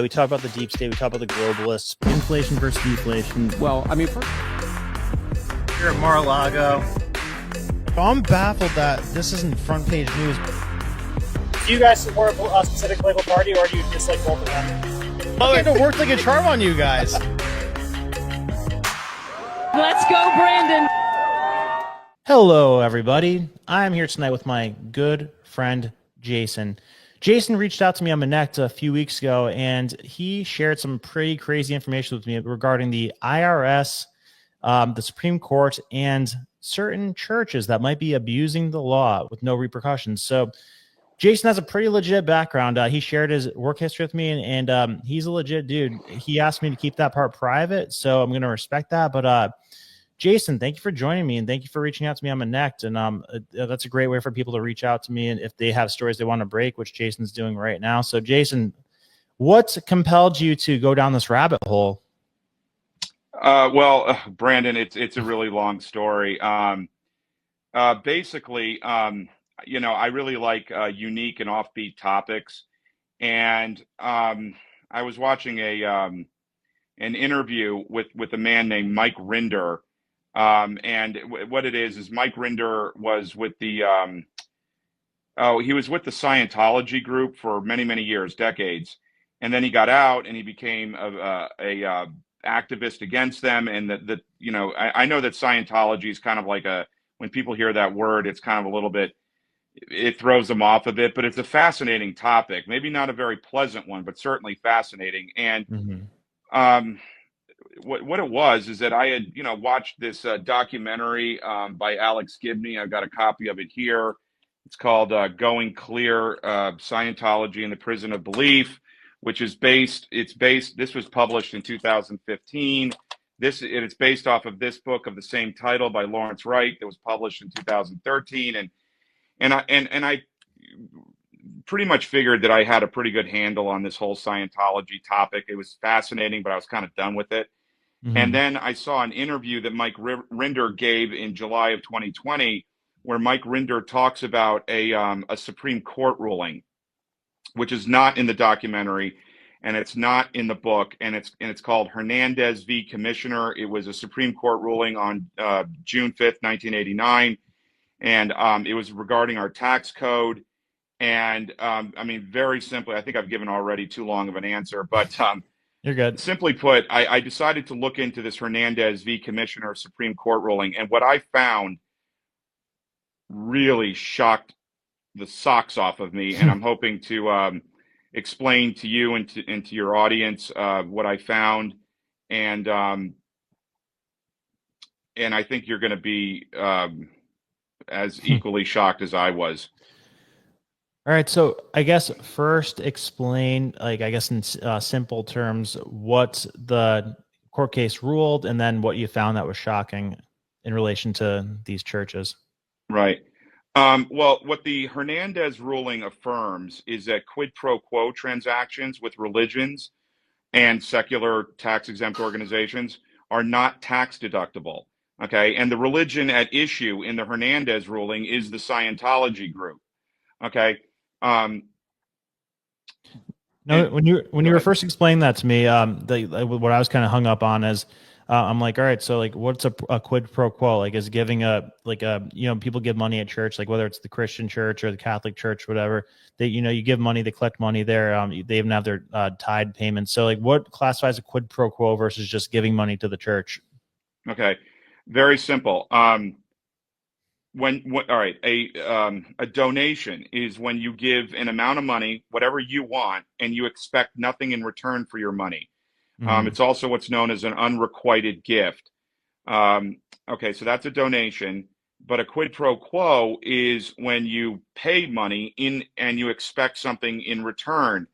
we talk about the deep state, we talk about the globalists, inflation versus deflation. Well, I mean, You're at Mar-a-Lago. I'm baffled that this isn't front page news. Do you guys support a specific political party, or do you dislike both of them? Oh, it worked like a charm on you guys. Let's go, Brandon. Hello, everybody. I'm here tonight with my good friend, Jason. Jason reached out to me on Connect a few weeks ago, and he shared some pretty crazy information with me regarding the IRS, the Supreme Court, and certain churches that might be abusing the law with no repercussions. So Jason has a pretty legit background. He shared his work history with me, and he's a legit dude. He asked me to keep that part private, so I'm going to respect that. But Jason, thank you for joining me, and thank you for reaching out to me on Connect. And that's a great way for people to reach out to me, and if they have stories they want to break, which Jason's doing right now. So, Jason, what compelled you to go down this rabbit hole? Brandon, it's a really long story. Basically, I really like unique and offbeat topics, and I was watching an interview with a man named Mike Rinder. And what it is Mike Rinder was with the he was with the Scientology group for many years, decades, and then he got out and he became a activist against them. And I know that Scientology is kind of like when people hear that word, it's kind of a little bit, it throws them off a bit, but it's a fascinating topic, maybe not a very pleasant one, but certainly fascinating. And what it was is that I had, watched this documentary by Alex Gibney. I've got a copy of it here. It's called Going Clear, Scientology in the Prison of Belief, which is this was published in 2015. It's based off of this book of the same title by Lawrence Wright that was published in 2013. And I pretty much figured that I had a pretty good handle on this whole Scientology topic. It was fascinating, but I was kind of done with it. And then I saw an interview that Mike Rinder gave in July of 2020, where Mike Rinder talks about a Supreme Court ruling, which is not in the documentary, and it's not in the book, and it's called Hernandez v. Commissioner. It was a Supreme Court ruling on June 5th, 1989, and it was regarding our tax code. And very simply, I think I've given already too long of an answer, but you're good. Simply put, I decided to look into this Hernandez v. Commissioner Supreme Court ruling, and what I found really shocked the socks off of me. And I'm hoping to explain to you and to your audience what I found, and I think you're going to be as equally shocked as I was. All right, so I guess first explain, in simple terms, what the court case ruled, and then what you found that was shocking in relation to these churches. Right. Well, what the Hernandez ruling affirms is that quid pro quo transactions with religions and secular tax-exempt organizations are not tax deductible. Okay, and the religion at issue in the Hernandez ruling is the Scientology group. Okay. When you were first explaining that to me, what I was kind of hung up on is, I'm like, all right, so what's a quid pro quo? Is giving people give money at church, whether it's the Christian church or the Catholic church, whatever, they, you give money, they collect money there. They even have their tithe payments. So what classifies a quid pro quo versus just giving money to the church? Okay. Very simple. A donation is when you give an amount of money, whatever you want, and you expect nothing in return for your money. It's also what's known as an unrequited gift. Okay, so that's a donation. But a quid pro quo is when you pay money and you expect something in return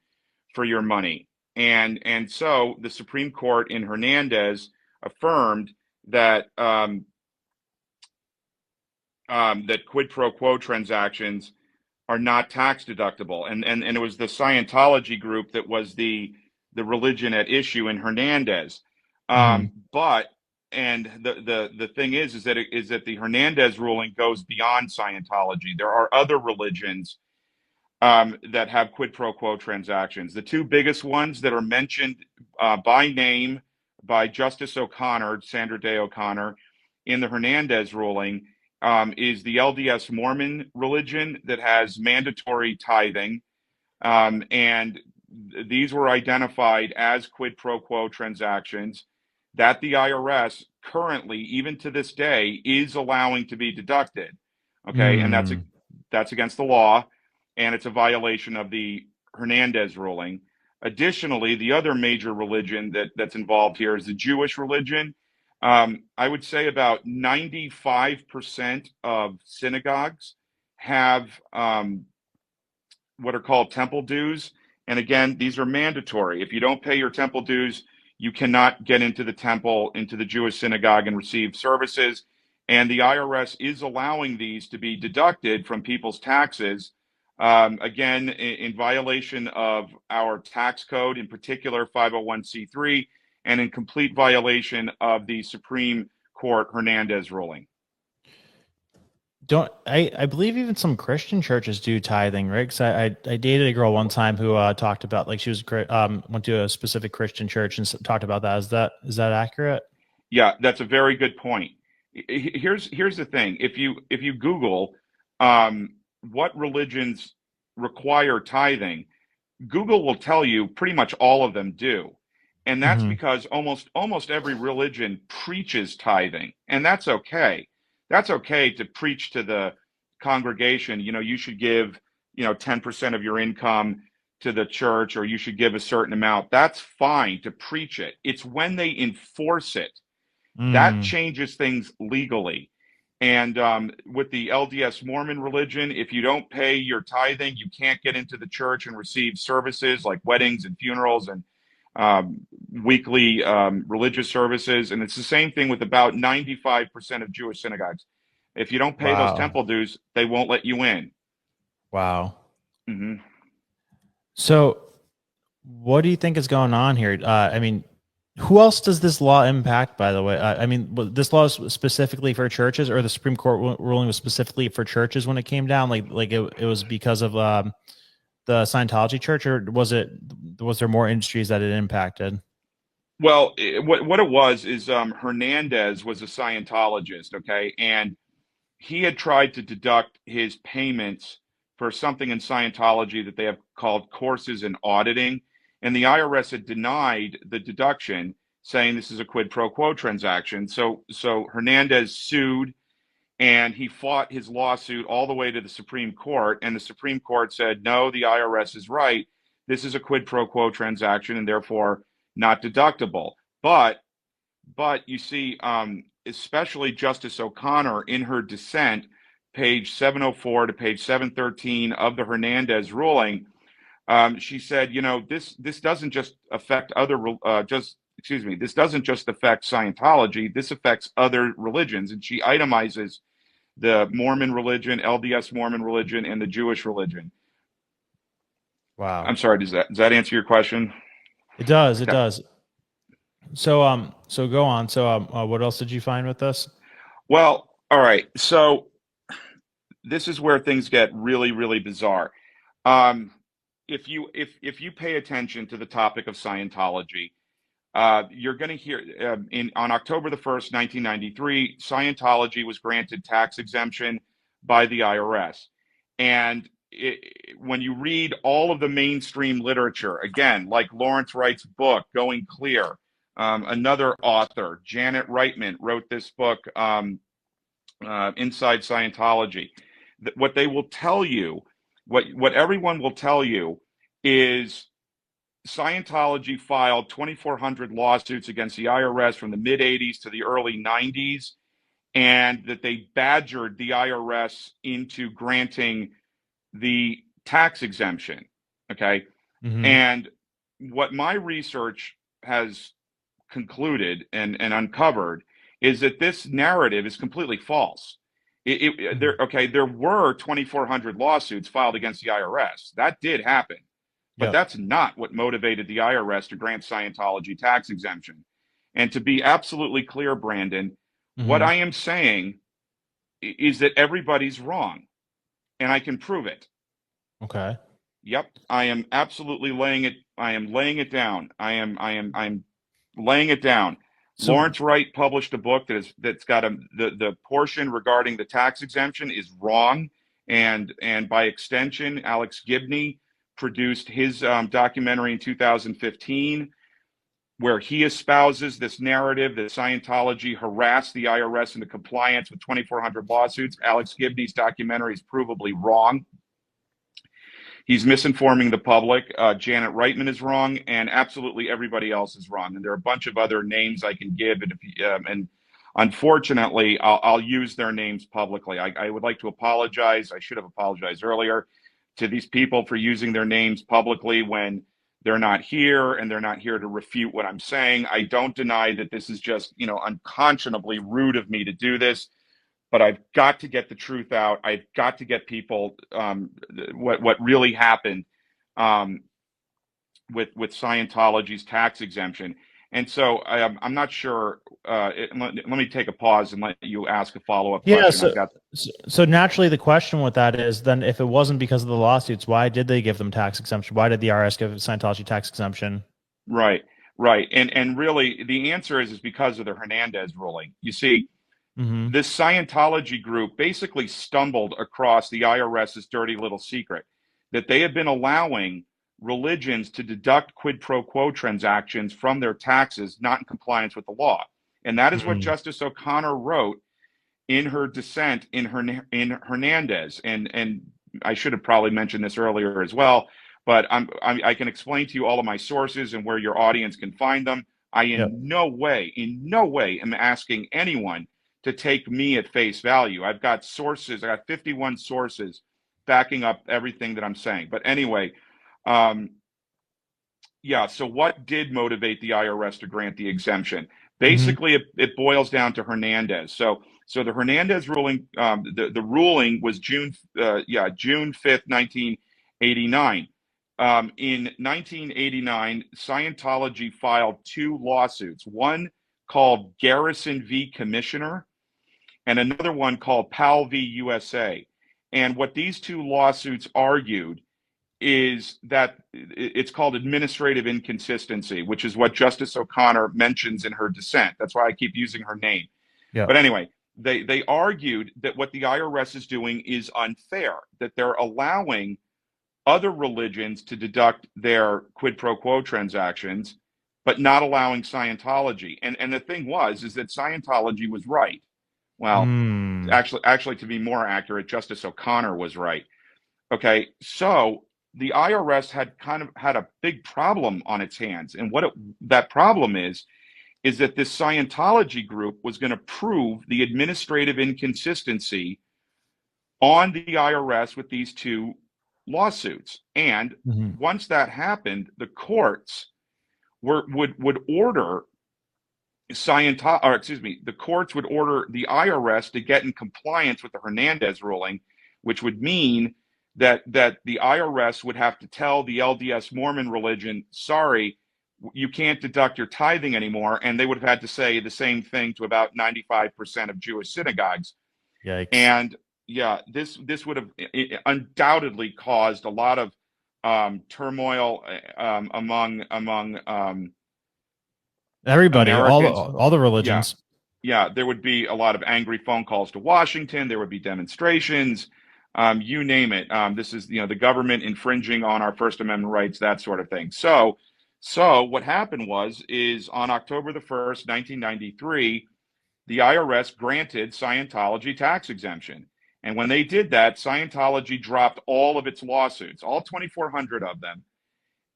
for your money. And so the Supreme Court in Hernandez affirmed that that quid pro quo transactions are not tax deductible. And it was the Scientology group that was the religion at issue in Hernandez. But the thing is that the Hernandez ruling goes beyond Scientology. There are other religions that have quid pro quo transactions. The two biggest ones that are mentioned by name by Justice O'Connor, Sandra Day O'Connor, in the Hernandez ruling is the LDS Mormon religion that has mandatory tithing. And these were identified as quid pro quo transactions that the IRS currently, even to this day, is allowing to be deducted. Okay, and that's against the law, and it's a violation of the Hernandez ruling. Additionally, the other major religion that's involved here is the Jewish religion. I would say about 95% of synagogues have what are called temple dues. And again, these are mandatory. If you don't pay your temple dues, you cannot get into the temple, into the Jewish synagogue, and receive services. And the IRS is allowing these to be deducted from people's taxes, again, in violation of our tax code, in particular 501c3, and in complete violation of the Supreme Court Hernandez ruling. I believe even some Christian churches do tithing, right? Because I dated a girl one time who talked about, like, she was went to a specific Christian church and talked about that. Is that accurate? Yeah, that's a very good point. Here's the thing. If you Google what religions require tithing, Google will tell you pretty much all of them do. And that's because almost every religion preaches tithing, and that's okay. That's okay to preach to the congregation, you should give, 10% of your income to the church, or you should give a certain amount. That's fine to preach it. It's when they enforce it that changes things legally. And with the LDS Mormon religion, if you don't pay your tithing, you can't get into the church and receive services like weddings and funerals and weekly religious services. And it's the same thing with about 95% of Jewish synagogues. If you don't pay those temple dues, they won't let you in. Wow. So what do you think is going on here? I mean, who else does this law impact, by the way? I mean, this law is specifically for churches, or the Supreme Court ruling was specifically for churches when it came down? Like it was because of the Scientology church, or was there more industries that it impacted? Well, what it was is Hernandez was a Scientologist, okay? And he had tried to deduct his payments for something in Scientology that they have called courses in auditing. And the IRS had denied the deduction, saying this is a quid pro quo transaction. So Hernandez sued, and he fought his lawsuit all the way to the Supreme Court. And the Supreme Court said, no, the IRS is right. This is a quid pro quo transaction and therefore not deductible. But you see, especially Justice O'Connor in her dissent, page 704 to page 713 of the Hernandez ruling, she said, this doesn't just affect this doesn't just affect Scientology. This affects other religions. And she itemizes the Mormon religion, LDS Mormon religion, and the Jewish religion. Wow. I'm sorry. Does that answer your question? It does. It does. So go on. So what else did you find with this? Well, all right. So this is where things get really, really bizarre. If you pay attention to the topic of Scientology, you're going to hear on October the 1st, 1993, Scientology was granted tax exemption by the IRS. And when you read all of the mainstream literature, again, like Lawrence Wright's book, Going Clear, another author, Janet Reitman, wrote this book, Inside Scientology. What they will tell you, what everyone will tell you is Scientology filed 2,400 lawsuits against the IRS from the mid-'80s to the early '90s, and that they badgered the IRS into granting the tax exemption. Okay. And what my research has concluded and uncovered is that this narrative is completely false. There were 2,400 lawsuits filed against the IRS. That did happen. But that's not what motivated the IRS to grant Scientology tax exemption. And to be absolutely clear, Brandon, what I am saying is that everybody's wrong, and I can prove it. Okay. Yep, I am absolutely laying it. I am laying it down. I'm laying it down. So Lawrence Wright published a book that's got the portion regarding the tax exemption is wrong, and by extension, Alex Gibney produced his documentary in 2015, where he espouses this narrative that Scientology harassed the IRS into compliance with 2,400 lawsuits. Alex Gibney's documentary is provably wrong. He's misinforming the public. Janet Reitman is wrong, and absolutely everybody else is wrong. And there are a bunch of other names I can give, and unfortunately, I'll use their names publicly. I would like to apologize. I should have apologized earlier to these people for using their names publicly when they're not here, and they're not here to refute what I'm saying. I don't deny that this is just, unconscionably rude of me to do this. But I've got to get the truth out. I've got to get people what really happened with Scientology's tax exemption. And so I'm not sure. Let me take a pause and let you ask a follow-up question. So naturally, the question with that is then, if it wasn't because of the lawsuits, why did they give them tax exemption? Why did the IRS give Scientology tax exemption? Right. And really, the answer is because of the Hernandez ruling. You see, this Scientology group basically stumbled across the IRS's dirty little secret that they had been allowing religions to deduct quid pro quo transactions from their taxes, not in compliance with the law. And that is what Justice O'Connor wrote in her dissent in Hernandez. And I should have probably mentioned this earlier as well, but I can explain to you all of my sources and where your audience can find them. I in no way am asking anyone to take me at face value. I've got sources. I got 51 sources backing up everything that I'm saying. But anyway, so what did motivate the IRS to grant the exemption? Basically, it boils down to Hernandez. So the Hernandez ruling, the ruling was June 5th, 1989. In 1989, Scientology filed two lawsuits, one called Garrison v. Commissioner, and another one called Powell v. USA. And what these two lawsuits argued is that it's called administrative inconsistency, which is what Justice O'Connor mentions in her dissent. That's why I keep using her name. Yeah. But anyway, they argued that what the IRS is doing is unfair, that they're allowing other religions to deduct their quid pro quo transactions, but not allowing Scientology. And the thing is that Scientology was right. Well, actually, to be more accurate, Justice O'Connor was right. Okay, so the IRS had had a big problem on its hands, and that problem is that this Scientology group was going to prove the administrative inconsistency on the IRS with these two lawsuits. And once that happened, the courts would order the courts would order the IRS to get in compliance with the Hernandez ruling, which would mean that the IRS would have to tell the LDS Mormon religion, sorry, you can't deduct your tithing anymore. And they would have had to say the same thing to about 95% of Jewish synagogues. Yikes. And this would have undoubtedly caused a lot of turmoil among everybody, Americans. all the religions. Yeah, there would be a lot of angry phone calls to Washington. There would be demonstrations, you name it. This is the government infringing on our First Amendment rights, that sort of thing. So what happened is on October the 1st, 1993, the IRS granted Scientology tax exemption. And when they did that, Scientology dropped all of its lawsuits, all 2,400 of them,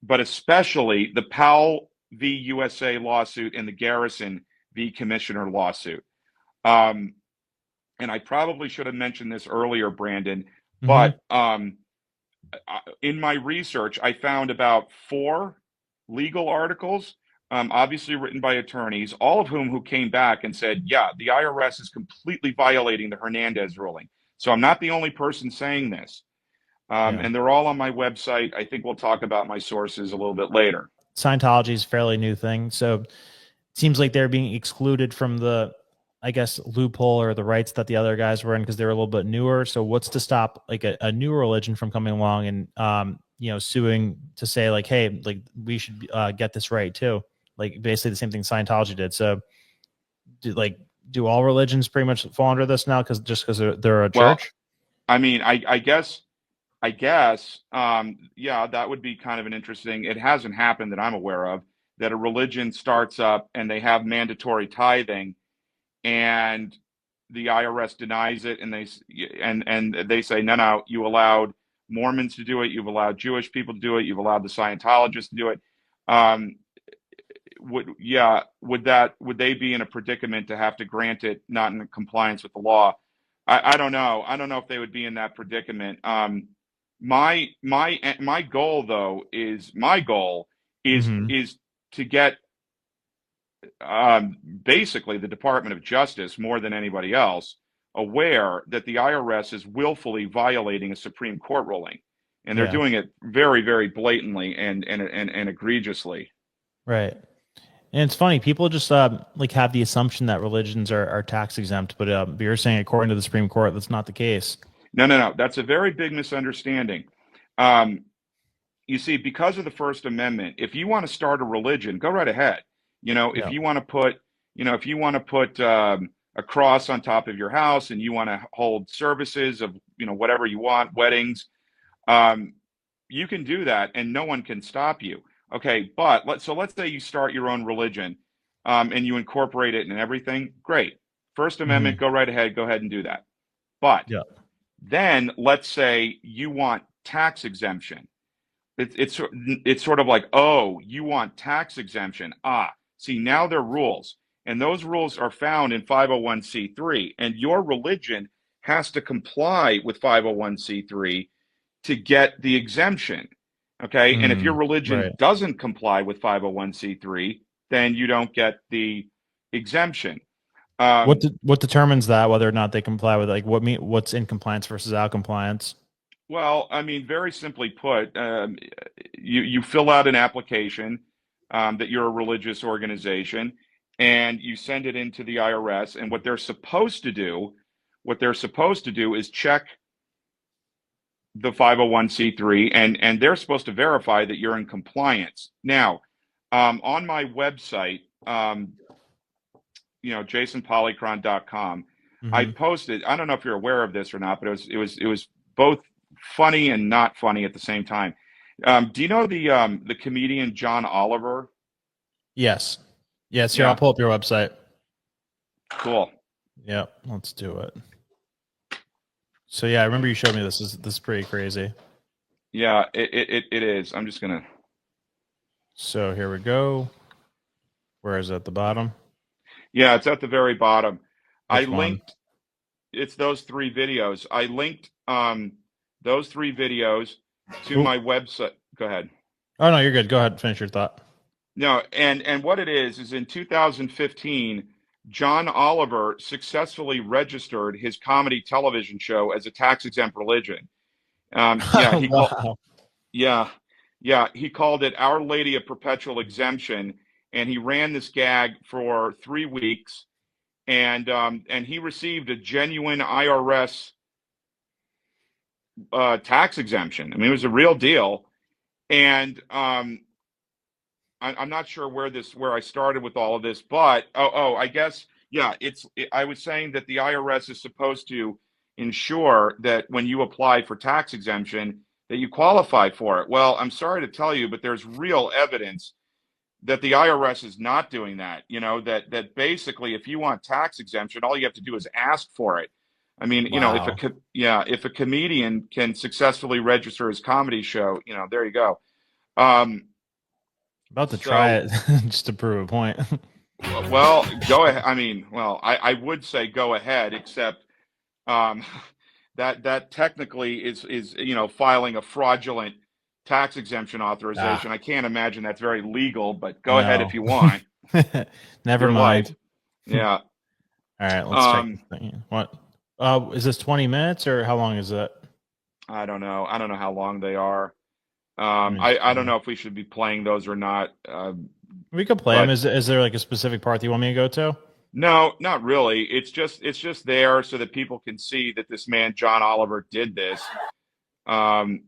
but especially the Powell v. USA lawsuit and the Garrison v. Commissioner lawsuit. And I probably should have mentioned this earlier, Brandon, but in my research, I found about 4 legal articles, obviously written by attorneys, all of who came back and said, yeah, the IRS is completely violating the Hernandez ruling. So I'm not the only person saying this. And they're all on my website. I think we'll talk about my sources a little bit later. Scientology is a fairly new thing. So it seems like they're being excluded from the, I guess, loophole or the rights that the other guys were in because they were a little bit newer. So what's to stop like a new religion from coming along and suing to say like, hey, like we should get this right too. Like basically the same thing Scientology did. So do all religions pretty much fall under this now because they're a Well, church? I mean, I guess, yeah, that would be kind of an interesting. It hasn't happened that I'm aware of that a religion starts up and they have mandatory tithing, and the IRS denies it, and they say, no, you allowed Mormons to do it, you've allowed Jewish people to do it, you've allowed the Scientologists to do it. Would they be in a predicament to have to grant it not in compliance with the law? I don't know. I don't know if they would be in that predicament. My goal though is Mhm. is to get basically the Department of Justice more than anybody else aware that the IRS is willfully violating a Supreme Court ruling, and they're Yeah. doing it very, very blatantly and egregiously. Right. And it's funny, people just like have the assumption that religions are tax exempt, but you're saying according to the Supreme Court, that's not the case. No. That's a very big misunderstanding. Um, you see, because of the First Amendment, if you want to start a religion, go right ahead. If Yeah. you want to put, a cross on top of your house and you want to hold services of, whatever you want, weddings, um, you can do that and no one can stop you. Okay, but let's say you start your own religion, and you incorporate it in everything. Great. First Amendment, Hmm. go right ahead. Go ahead and do that. But Yeah. then let's say you want tax exemption. It's sort of like, oh, you want tax exemption. See, now there are rules, and those rules are found in 501c3, and your religion has to comply with 501c3 to get the exemption. Okay, and if your Mm, religion right. doesn't comply with 501c3, then you don't get the exemption. What Um, what determines that whether or not they comply with like what's in compliance versus out compliance? Well, I mean, very simply put, you fill out an application, that you're a religious organization, and you send it into the IRS. And what they're supposed to do is check the 501c3, and they're supposed to verify that you're in compliance. Now, on my website, jasonpolychron.com, I Hmm. posted. I don't know if you're aware of this or not, but it was both funny and not funny at the same time. Do you know the comedian John Oliver? Yes. Yes. Here, I'll Yeah, pull up your website. cool. Yep. Let's do it. So yeah, I remember you showed me this. This is pretty crazy. Yeah, it is. I'm just gonna. So here we go. Where is it at the bottom? Yeah, it's at the very bottom. I Which one? linked. It's those three videos. I linked those three videos to Ooh. my website. Go ahead. Oh no, you're good. Go ahead. Finish your thought. No, and what it is in 2015, John Oliver successfully registered his comedy television show as a tax-exempt religion. Yeah, he called. Wow. Yeah, yeah, he called it Our Lady of Perpetual Exemption, and he ran this gag for 3 weeks, and he received a genuine IRS tax exemption. I mean, it was a real deal, and I'm not sure where I started with all of this, but I guess yeah, I was saying that the IRS is supposed to ensure that when you apply for tax exemption that you qualify for it. Well, I'm sorry to tell you, but there's real evidence that the IRS is not doing that. That basically if you want tax exemption, all you have to do is ask for it. I mean, Wow. if a comedian can successfully register his comedy show, there you go. Um, About to try so it just to prove a point. Well, go ahead. I mean, well, I would say go ahead, except um, that technically is filing a fraudulent tax exemption Ah, authorization. I can't imagine that's very legal, but go ahead if no. you want. Never Your life. mind. Yeah. All right, let's check this Um, thing. What? Is this 20 minutes or how long is it? I don't know. I don't know how long they are. Let me I don't see. know if we should be playing those or not. We could play them. But Is there like a specific part that you want me to go to? no, not really. It's just there so that people can see that this man John Oliver did this. Um,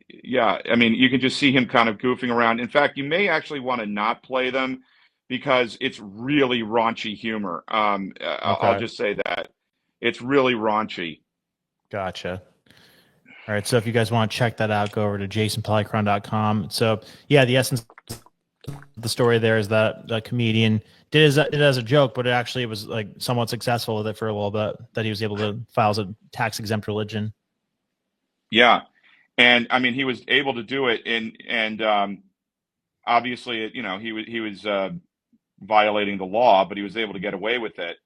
yeah, I mean, you can just see him kind of goofing around. In fact, you may actually want to not play them because it's really raunchy humor. I'll Okay. just say that it's really raunchy. Gotcha. All right. So if you guys want to check that out, go over to jasonpolychron.com. So yeah, the essence of the story there is that the comedian did it as a joke, but it actually was like somewhat successful with it for a little bit, that he was able to file as a tax exempt religion. Yeah, and I mean, he was able to do it, and obviously, he was violating the law, but he was able to get away with it.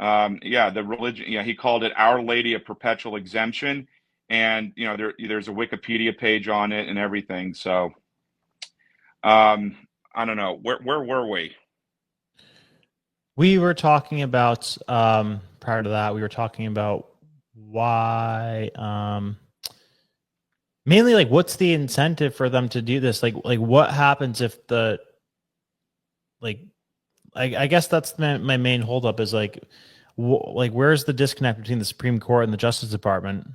Yeah, the religion. Yeah, he called it Our Lady of Perpetual Exemption, and there's a Wikipedia page on it and everything. So, I don't know where were we? We were talking about prior to that, we were talking about why mainly like what's the incentive for them to do this? Like what happens if the like I guess that's my main holdup is like where's the disconnect between the Supreme Court and the Justice Department?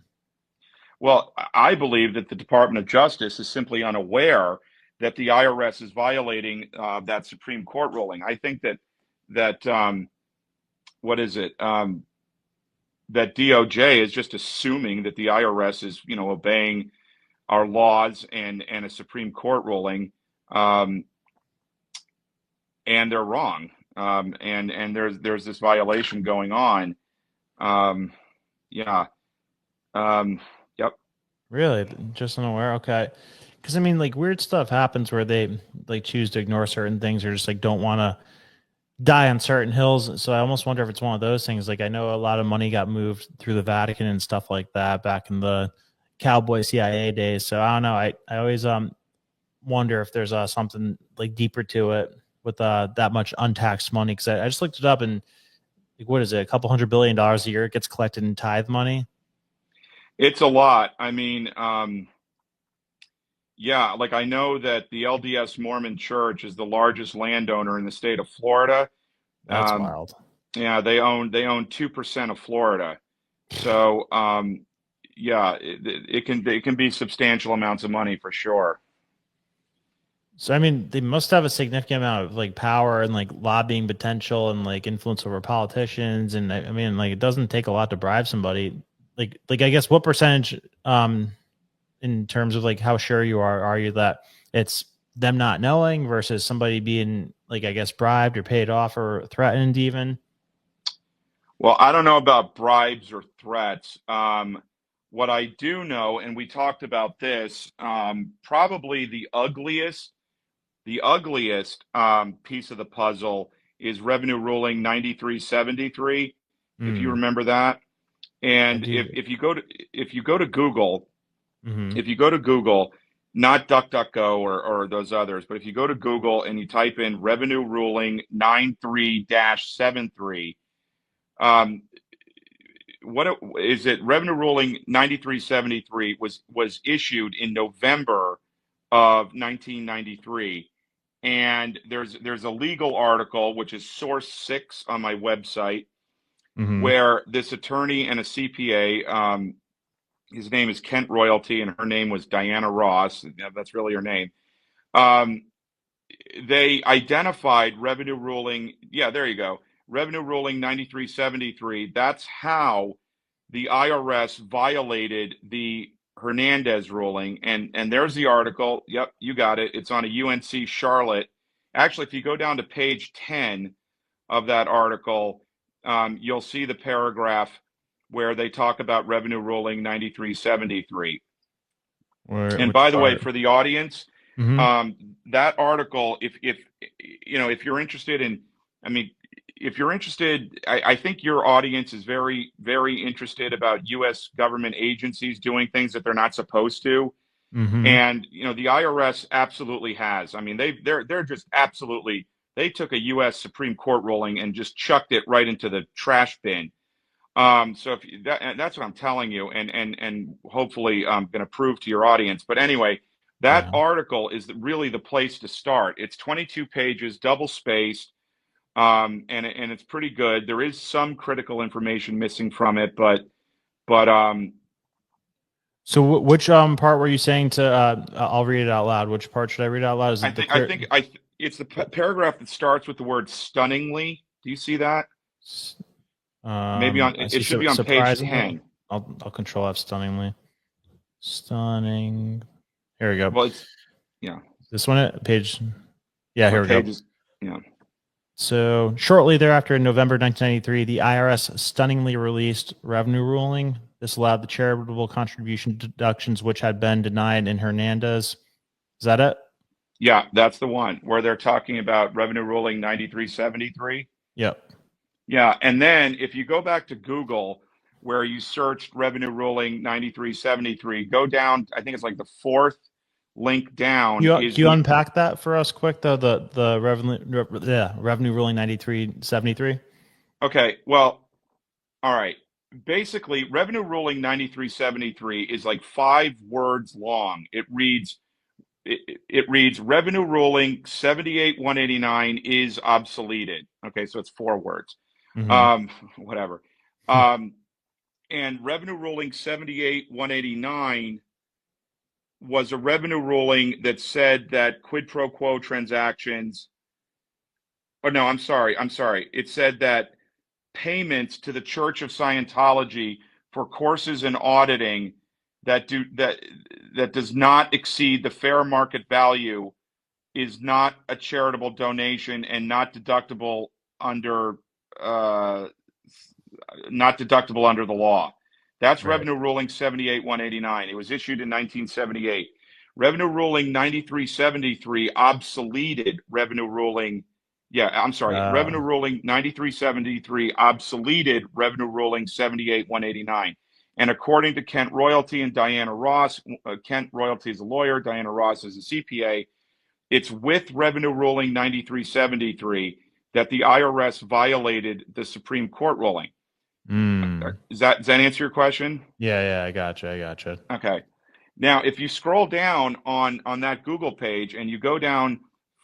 Well, I believe that the Department of Justice is simply unaware that the IRS is violating that Supreme Court ruling. I think that what is it? That DOJ is just assuming that the IRS is, obeying our laws and a Supreme Court ruling, and they're wrong. And there's this violation going on. Yeah. Yep. Really? Just unaware? Okay. Because I mean, like weird stuff happens where they like choose to ignore certain things or just like don't want to die on certain hills. So I almost wonder if it's one of those things. Like I know a lot of money got moved through the Vatican and stuff like that back in the cowboy CIA days. So I don't know. I always wonder if there's something like deeper to it with that much untaxed money. Because I just looked it up and like, what is it? A couple $100 billion a year it gets collected in tithe money. It's a lot. I mean, yeah, like I know that the LDS Mormon Church is the largest landowner in the state of Florida. That's Um, wild. yeah, they own 2% of Florida. So, yeah, it can be substantial amounts of money for sure. So I mean, they must have a significant amount of like power and like lobbying potential and like influence over politicians. And I mean, like it doesn't take a lot to bribe somebody. Like I guess what percentage, in terms of like how sure you are you that it's them not knowing versus somebody being like I guess bribed or paid off or threatened even? Well, I don't know about bribes or threats. What I do know, and we talked about this, probably the ugliest piece of the puzzle is Revenue Ruling 9373, if you Mm, remember that. I And do. if you go to Google, Hmm. if you go to Google, not DuckDuckGo or those others, but if you go to Google and you type in Revenue Ruling 93-73, um, is it? Revenue Ruling 9373 was issued in November of 1993. And there's a legal article, which is source 6 on my website, Hmm. where this attorney and a CPA, his name is Kent Royalty, and her name was Diana Ross. That's really her name. Um, they identified Revenue Ruling. Yeah, there you go. Revenue Ruling 9373. That's how the IRS violated the Hernandez ruling. And there's the article. Yep, you got it. It's on a UNC Charlotte. Actually, if you go down to page 10 of that article, you'll see the paragraph where they talk about Revenue Ruling 9373. And Which by the way, part? for the audience, Hmm. that article, if you're interested in, I mean, if you're interested, I think your audience is very, very interested about U.S. government agencies doing things that they're not supposed to. Hmm. And the IRS absolutely has. I mean, they're just absolutely. They took a U.S. Supreme Court ruling and just chucked it right into the trash bin. So if that's what I'm telling you, and hopefully I'm going to prove to your audience. But anyway, that Yeah. article is really the place to start. It's 22 pages, double spaced, and it's pretty good. There is some critical information missing from it, but So which part were you saying to? I'll read it out loud. Which part should I read out loud? Is it the clear? It's the paragraph that starts with the word stunningly. Do you see that? Maybe I it see should be on page surprisingly. 10. I'll control F stunningly. Stunning. Here we go. Well, it's This one, page. Yeah, here we go. Yeah. So shortly thereafter, in November 1993, the IRS stunningly released revenue ruling. This allowed the charitable contribution deductions which had been denied in Hernandez. Is that it? Yeah, that's the one where they're talking about revenue ruling 9373. Yep. Yeah, and then if you go back to Google where you searched revenue ruling 9373, go down, I think it's like the fourth link down. Can you unpack that for us quick though? The revenue ruling 9373. Okay, well, all right. Basically, revenue ruling 9373 is like 5 words long. It reads revenue ruling 78189 is obsoleted. Okay, so it's 4 words. Whatever. And revenue ruling 78189 was a revenue ruling that said that quid pro quo transactions. Oh no, I'm sorry. It said that payments to the Church of Scientology for courses in auditing that does not exceed the fair market value is not a charitable donation and not deductible under the law. That's right. Revenue ruling 78189. It was issued in 1978. Revenue ruling 9373 obsoleted revenue ruling. Revenue ruling 9373 obsoleted revenue ruling 78189. And according to Kent Royalty and Diana Ross, Kent Royalty is a lawyer, Diana Ross is a CPA, it's with revenue ruling 9373 that the IRS violated the Supreme Court ruling. Does that answer your question? Yeah, I gotcha. Okay. Now, if you scroll down on that Google page and you go down,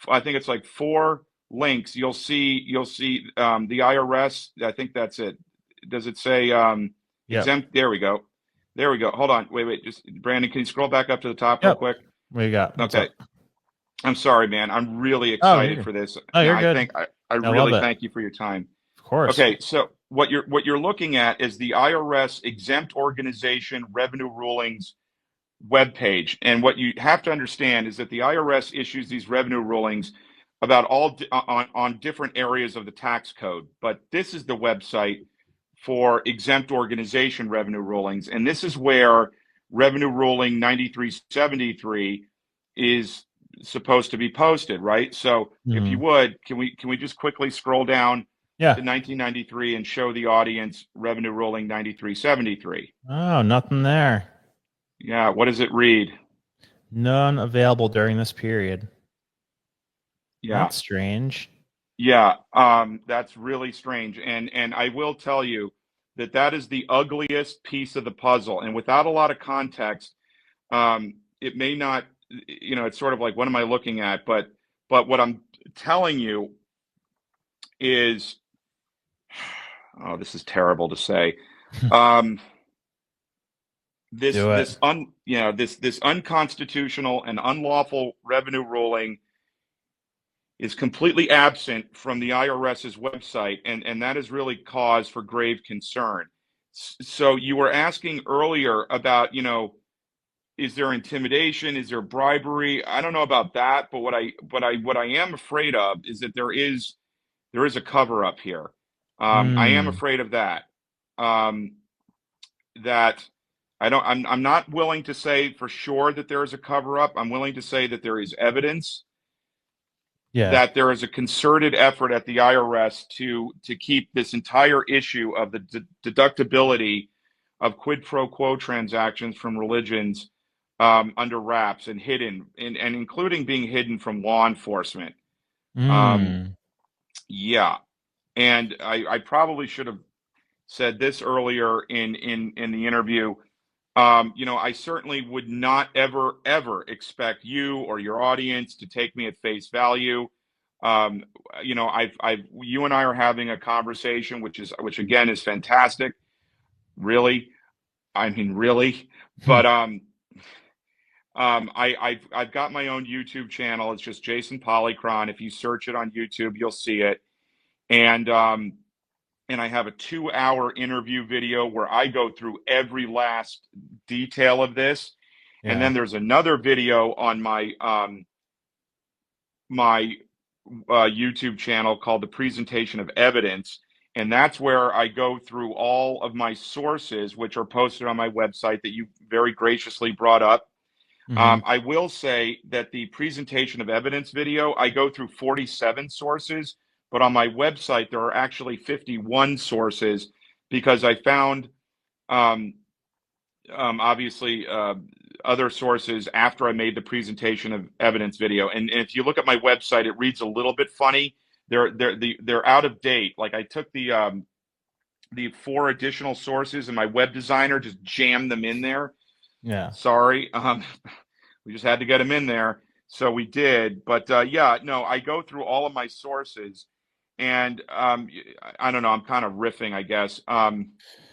I think it's like 4 links, you'll see the IRS. I think that's it. Does it say exempt? There we go. Hold on. Wait. Just Brandon, can you scroll back up to the top real quick? What you got? Okay. I'm sorry, man. I'm really excited for this. You're good. I really thank you for your time. Of course. Okay, so what you're looking at is the IRS exempt organization revenue rulings webpage, and what you have to understand is that the IRS issues these revenue rulings about on different areas of the tax code. But this is the website for exempt organization revenue rulings, and this is where revenue ruling 9373 is supposed to be posted, right? So if you would, can we just quickly scroll down to 1993 and show the audience revenue ruling 9373? Oh, nothing there. Yeah, what does it read? None available during this period. Yeah. That's strange. Yeah, that's really strange. And I will tell you that is the ugliest piece of the puzzle. And without a lot of context, it may not, it's sort of like, what am I looking at? But what I'm telling you is, oh, this is terrible to say. This unconstitutional and unlawful revenue ruling is completely absent from the IRS's website, and that is really cause for grave concern. So you were asking earlier about, is there intimidation? Is there bribery? I don't know about that, but what I am afraid of is that there is a cover up here. I am afraid of that. That I'm not willing to say for sure that there is a cover up. I'm willing to say that there is evidence that there is a concerted effort at the IRS to keep this entire issue of the deductibility of quid pro quo transactions from religions under wraps and hidden, and including being hidden from law enforcement. Yeah, and I probably should have said this earlier in the interview. I certainly would not ever expect you or your audience to take me at face value. You and I are having a conversation, which again is fantastic, really. I mean, really? But I've got my own YouTube channel. It's just Jason Polychron. If you search it on YouTube, you'll see it. And I have a 2-hour interview video where I go through every last detail of this. Yeah. And then there's another video on my YouTube channel called The Presentation of Evidence. And that's where I go through all of my sources, which are posted on my website that you very graciously brought up. I will say that the Presentation of Evidence video, I go through 47 sources, but on my website, there are actually 51 sources because I found, obviously, other sources after I made the Presentation of Evidence video. And if you look at my website, it reads a little bit funny. They're out of date. Like I took the 4 additional sources and my web designer just jammed them in there. Yeah. Sorry. We just had to get them in there. So we did. But yeah, no, I go through all of my sources and I don't know, I'm kind of riffing, I guess.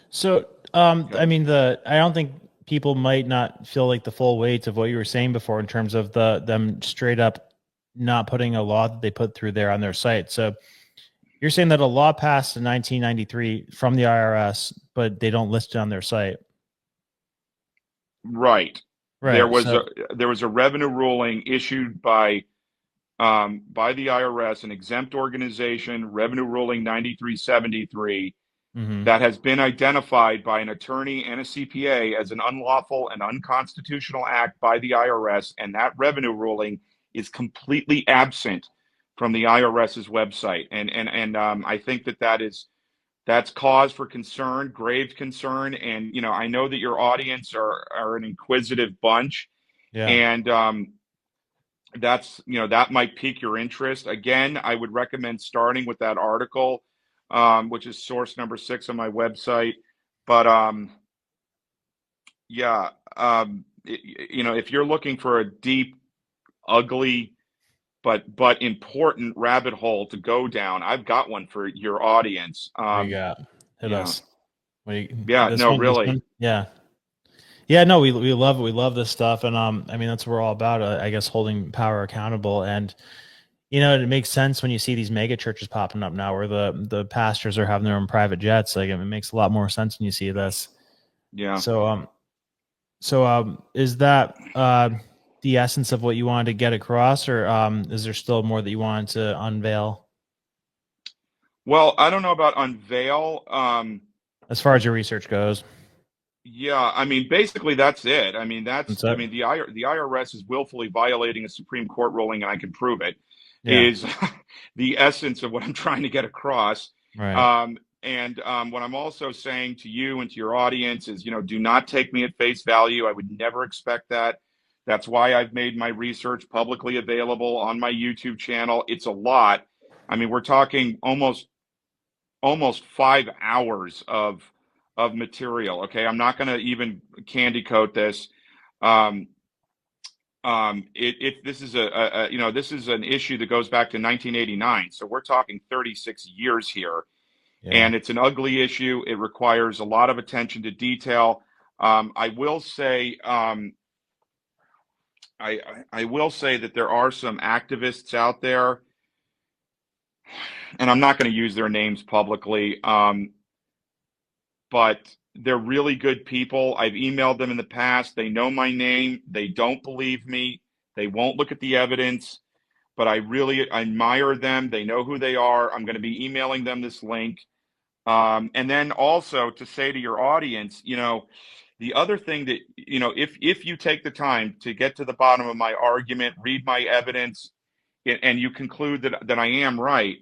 So, I mean, I don't think people might not feel like the full weight of what you were saying before in terms of them straight up not putting a law that they put through there on their site. So you're saying that a law passed in 1993 from the IRS, but they don't list it on their site. Right. Right. There was a revenue ruling issued by the IRS, an exempt organization, Revenue Ruling 9373, that has been identified by an attorney and a CPA as an unlawful and unconstitutional act by the IRS, and that revenue ruling is completely absent from the IRS's website. And I think that's cause for concern, grave concern. And, you know, I know that your audience are an inquisitive bunch. Yeah. And that's, you know, that might pique your interest. Again, I would recommend starting with that article, which is source number 6 on my website. But yeah, you know, if you're looking for a deep, ugly, but important rabbit hole to go down, I've got one for your audience. What you got? Hit us. Yeah, no, really. Yeah. Yeah, no, we love it. We love this stuff. And I mean, that's what we're all about, I guess, holding power accountable. And, you know, it makes sense when you see these mega churches popping up now where the pastors are having their own private jets. Like, it makes a lot more sense when you see this. Yeah. So is that the essence of what you wanted to get across, or is there still more that you wanted to unveil? Well, I don't know about unveil. As far as your research goes. Yeah, I mean, basically that's it. I mean, That's I it. mean, the IRS is willfully violating a Supreme Court ruling, and I can prove it. Yeah. Is the essence of what I'm trying to get across. Right. And what I'm also saying to you and to your audience is, you know, do not take me at face value. I would never expect that. That's why I've made my research publicly available on my YouTube channel. It's a lot. I mean, we're talking almost 5 hours of material. Okay, I'm not going to even candy coat this. This is you know, this is an issue that goes back to 1989. So we're talking 36 years here. Yeah. And it's an ugly issue. It requires a lot of attention to detail. I will say, I will say that there are some activists out there, and I'm not going to use their names publicly, but they're really good people. I've emailed them in the past. They know my name. They don't believe me. They won't look at the evidence, but I really admire them. They know who they are. I'm going to be emailing them this link. And then also to say to your audience, you know, the other thing that, you know, if you take the time to get to the bottom of my argument, read my evidence, and you conclude that I am right,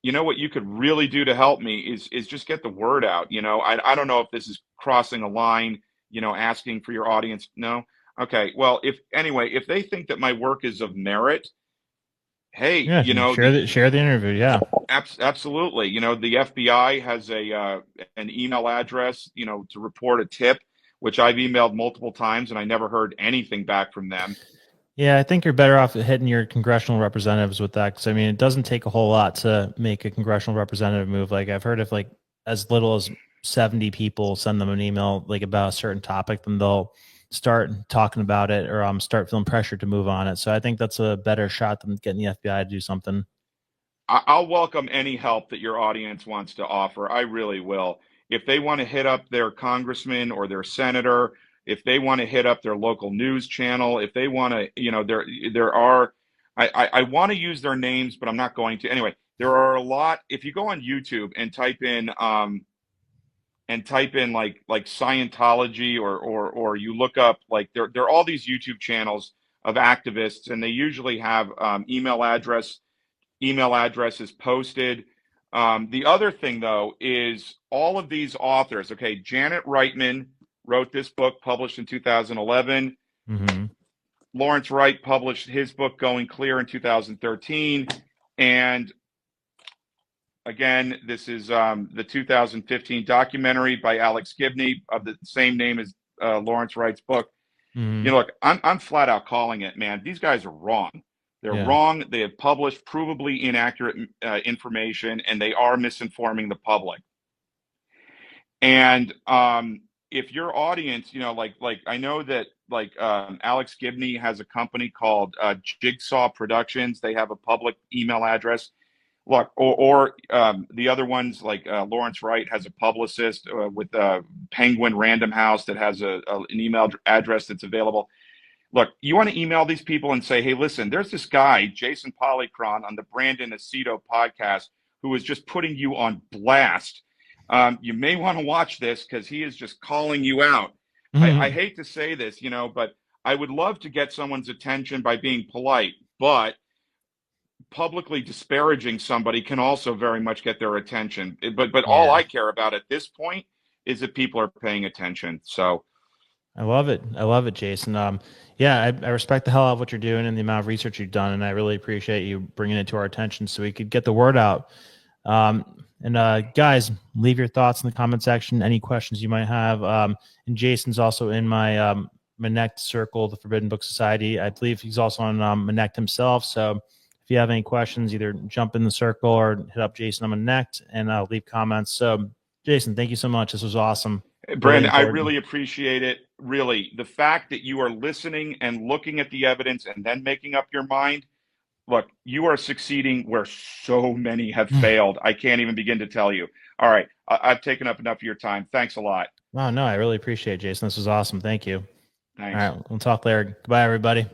you know what you could really do to help me is just get the word out. You know, I don't know if this is crossing a line, you know, asking for your audience. No. Okay. Well, if they think that my work is of merit, hey, yeah, you know, share the interview. Yeah, absolutely. You know, the FBI has an email address, you know, to report a tip, which I've emailed multiple times and I never heard anything back from them. Yeah, I think you're better off hitting your congressional representatives with that. Because I mean, it doesn't take a whole lot to make a congressional representative move. Like I've heard of like as little as 70 people send them an email like about a certain topic, then they'll start talking about it or start feeling pressure to move on it. So I think that's a better shot than getting the FBI to do something. I'll welcome any help that your audience wants to offer. I really will. If they want to hit up their congressman or their senator, if they want to hit up their local news channel, if they want to, there are, I want to use their names, but I'm not going to. Anyway, there are a lot. If you go on YouTube and type in like Scientology or you look up like there are all these YouTube channels of activists, and they usually have email addresses posted. The other thing, though, is all of these authors. Okay, Janet Reitman wrote this book, published in 2011. Mm-hmm. Lawrence Wright published his book, Going Clear, in 2013. And again, this is the 2015 documentary by Alex Gibney of the same name as Lawrence Wright's book. Mm-hmm. Look, I'm flat out calling it, man. These guys are wrong. They're wrong. They have published provably inaccurate information, and they are misinforming the public. And if your audience, like I know that Alex Gibney has a company called Jigsaw Productions. They have a public email address. Look, or the other ones like Lawrence Wright has a publicist with Penguin Random House that has an email address that's available. Look, you want to email these people and say, hey, listen, there's this guy, Jason Polychron, on the Brandon Aceto podcast who is just putting you on blast. You may want to watch this because he is just calling you out. Mm-hmm. I hate to say this, but I would love to get someone's attention by being polite, but publicly disparaging somebody can also very much get their attention. But all I care about at this point is that people are paying attention. So I love it. I love it, Jason. I respect the hell out of what you're doing and the amount of research you've done, and I really appreciate you bringing it to our attention so we could get the word out. Guys, leave your thoughts in the comment section, any questions you might have. And Jason's also in my Manect circle, the Forbidden Book Society. I believe he's also on Manect himself. So if you have any questions, either jump in the circle or hit up Jason on Manect and leave comments. So, Jason, thank you so much. This was awesome. Brandon, I really appreciate it. Really, the fact that you are listening and looking at the evidence and then making up your mind. Look, you are succeeding where so many have failed. I can't even begin to tell you. All right, I've taken up enough of your time. Thanks a lot. Oh, no, I really appreciate it, Jason. This was awesome. Thank you. Thanks. All right, we'll talk later. Goodbye, everybody.